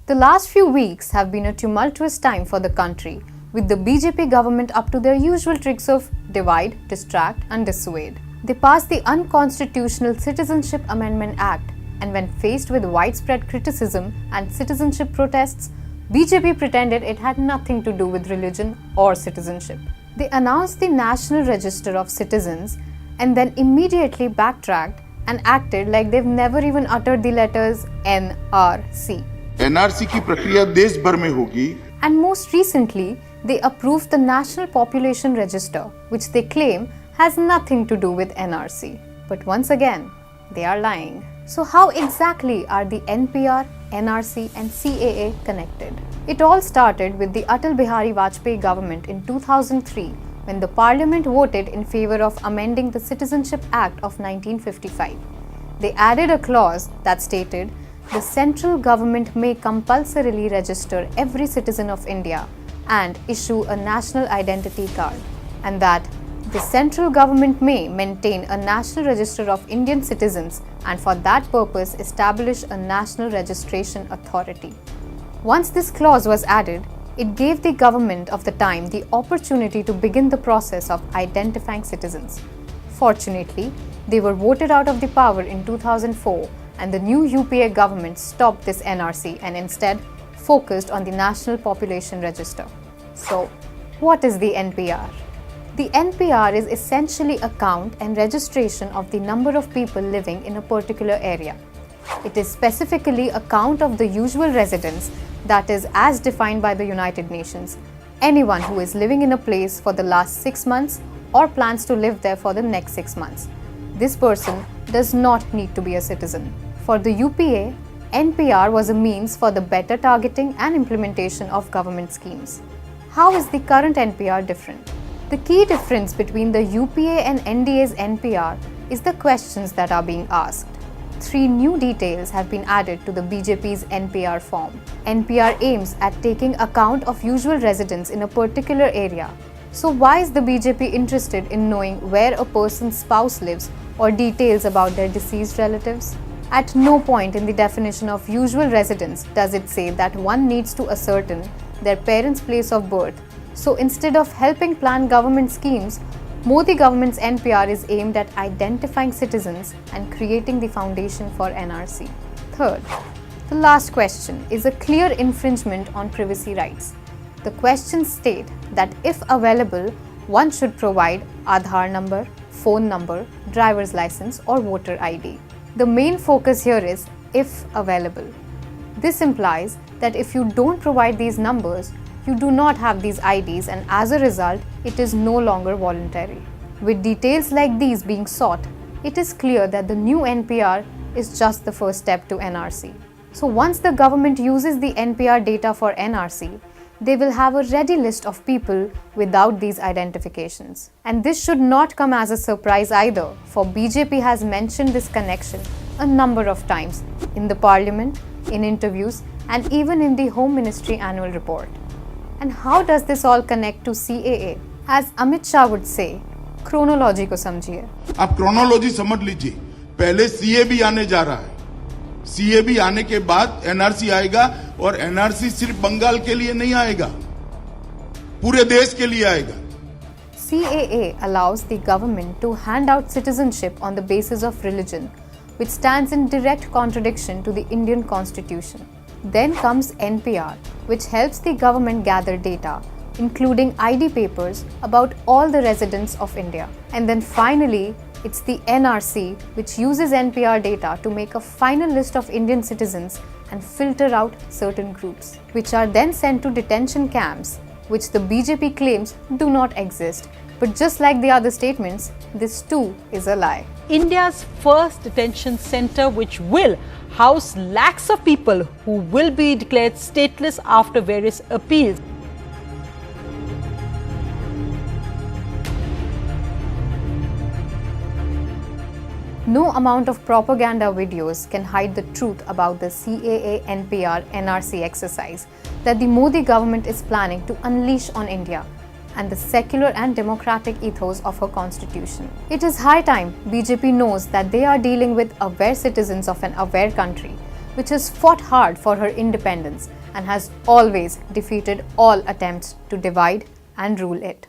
The last few weeks have been a tumultuous time for the country, with the BJP government up to their usual tricks of divide, distract and dissuade. They passed the unconstitutional Citizenship Amendment Act, and when faced with widespread criticism and citizenship protests, BJP pretended it had nothing to do with religion or citizenship. They announced the National Register of Citizens and then immediately backtracked and acted like they've never even uttered the letters NRC. NRC की प्रक्रिया देश भर में होगी. And most recently, they approved the National Population Register, which they claim has nothing to do with NRC. But once again, they are lying. So how exactly are the NPR, NRC and CAA connected? It all started with the Atal Bihari Vajpayee government in 2003, when the parliament voted in favor of amending the Citizenship Act of 1955. They added a clause that stated the central government may compulsorily register every citizen of India and issue a national identity card, and that the central government may maintain a national register of Indian citizens and for that purpose establish a national registration authority. Once this clause was added, it gave the government of the time the opportunity to begin the process of identifying citizens. Fortunately, they were voted out of the power in 2004, and the new UPA government stopped this NRC and instead focused on the National Population Register. So, what is the NPR? The NPR is essentially a count and registration of the number of people living in a particular area. It is specifically a count of the usual residents, that is, as defined by the United Nations, anyone who is living in a place for the last 6 months or plans to live there for the next 6 months. This person does not need to be a citizen. For the UPA, NPR was a means for the better targeting and implementation of government schemes. How is the current NPR different? The key difference between the UPA and NDA's NPR is the questions that are being asked. 3 new details have been added to the BJP's NPR form. NPR aims at taking account of usual residents in a particular area. So why is the BJP interested in knowing where a person's spouse lives or details about their deceased relatives? At no point in the definition of usual residence does it say that one needs to ascertain their parents' place of birth. So instead of helping plan government schemes, Modi government's NPR is aimed at identifying citizens and creating the foundation for NRC. Third, the last question is a clear infringement on privacy rights. The questions state that if available, one should provide Aadhaar number, phone number, driver's license or voter ID. The main focus here is if available. This implies that if you don't provide these numbers, you do not have these IDs, and as a result, it is no longer voluntary. With details like these being sought, it is clear that the new NPR is just the first step to NRC. So once the government uses the NPR data for NRC, they will have a ready list of people without these identifications. And this should not come as a surprise either, for BJP has mentioned this connection a number of times in the parliament, in interviews, and even in the Home Ministry annual report. And how does this all connect to CAA? As Amit Shah would say, chronology को समझिए. आप chronology समझ लीजिए. पहले CA भी आने जा रहा है. CA भी आने के बाद NRC आएगा, और NRC सिर्फ बंगाल के लिए नहीं आएगा, पूरे देश के लिए आएगा. CAA allows the government to hand out citizenship on the basis of religion, which stands in direct contradiction to the Indian Constitution. Then comes NPR, which helps the government gather data, including ID papers, about all the residents of India. And then finally, it's the NRC, which uses NPR data to make a final list of Indian citizens and filter out certain groups, which are then sent to detention camps, which the BJP claims do not exist. But just like the other statements, this too is a lie. India's first detention center, which will house lakhs of people who will be declared stateless after various appeals. No amount of propaganda videos can hide the truth about the CAA, NPR, NRC exercise that the Modi government is planning to unleash on India and the secular and democratic ethos of her constitution. It is high time BJP knows that they are dealing with aware citizens of an aware country, which has fought hard for her independence and has always defeated all attempts to divide and rule it.